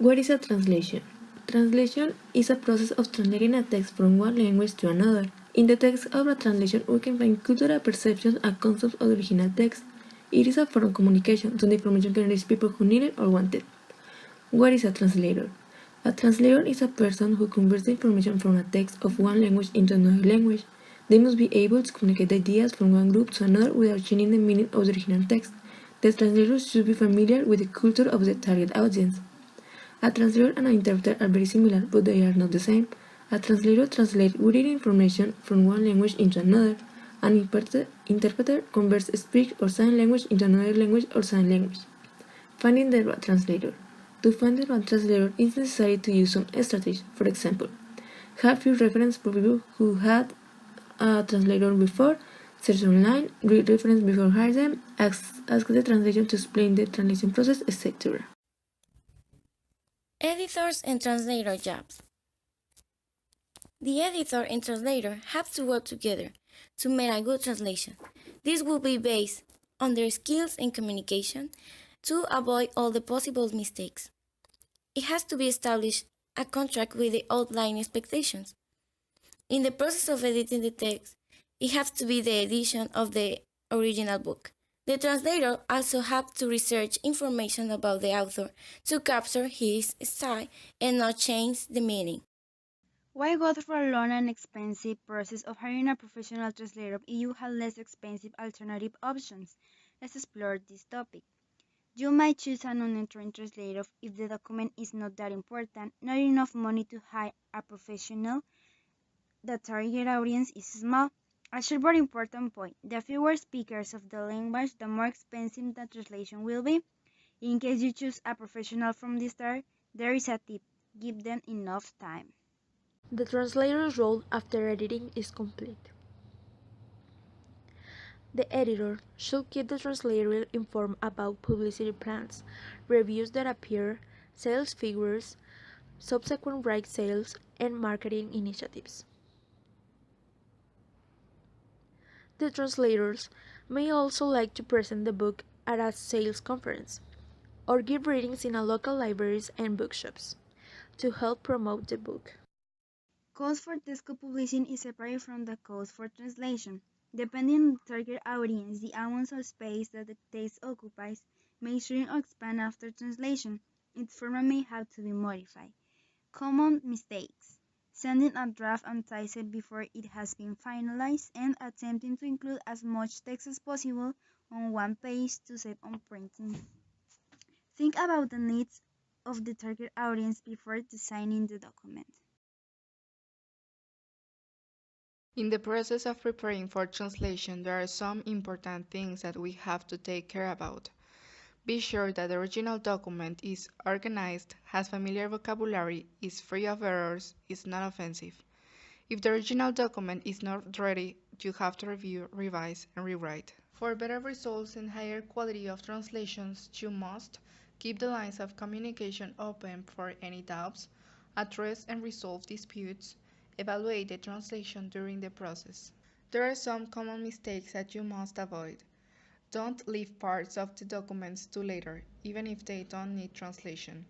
What is a translation? Translation is a process of translating a text from one language to another. In the text of a translation, we can find cultural perceptions and concepts of the original text. It is a form of communication, so the information can reach people who need it or want it. What is a translator? A translator is a person who converts the information from a text of one language into another language. They must be able to communicate ideas from one group to another without changing the meaning of the original text. The translator should be familiar with the culture of the target audience. A translator and an interpreter are very similar, but they are not the same. A translator translates written information from one language into another. An interpreter converts speech or sign language into another language or sign language. Finding the right translator. To find the right translator, it's necessary to use some strategies. For example, have few references for people who had a translator before, search online, read reference before hiring them, ask the translation to explain the translation process, etc. Editors and translator jobs. The editor and translator have to work together to make a good translation. This will be based on their skills in communication to avoid all the possible mistakes. It has to be established a contract with the outline expectations. In the process of editing the text, it has to be the edition of the original book. The translator also has to research information about the author to capture his style and not change the meaning. Why go through a long and expensive process of hiring a professional translator if you have less expensive alternative options? Let's explore this topic. You might choose an untrained translator if the document is not that important, not enough money to hire a professional. The target audience is small. A short but important point: the fewer speakers of the language, the more expensive the translation will be. In case you choose a professional from the start, there is a tip: give them enough time. The translator's role after editing is complete. The editor should keep the translator informed about publicity plans, reviews that appear, sales figures, subsequent right sales, and marketing initiatives. The translators may also like to present the book at a sales conference or give readings in a local libraries and bookshops to help promote the book. Cost for text publishing is separate from the cost for translation. Depending on the target audience, the amount of space that the text occupies may shrink or expand after translation. Its format may have to be modified. Common mistakes: sending a draft untyped before it has been finalized, and attempting to include as much text as possible on one page to save on printing. Think about the needs of the target audience before designing the document. In the process of preparing for translation, there are some important things that we have to take care about. Be sure that the original document is organized, has familiar vocabulary, is free of errors, is not offensive. If the original document is not ready, you have to review, revise, and rewrite. For better results and higher quality of translations, you must keep the lines of communication open for any doubts, address and resolve disputes, evaluate the translation during the process. There are some common mistakes that you must avoid. Don't leave parts of the documents to later, even if they don't need translation.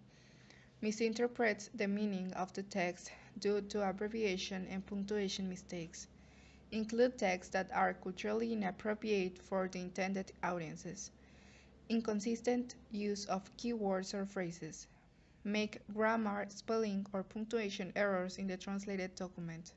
Misinterpret the meaning of the text due to abbreviation and punctuation mistakes. Include texts that are culturally inappropriate for the intended audiences. Inconsistent use of keywords or phrases. Make grammar, spelling, or punctuation errors in the translated document.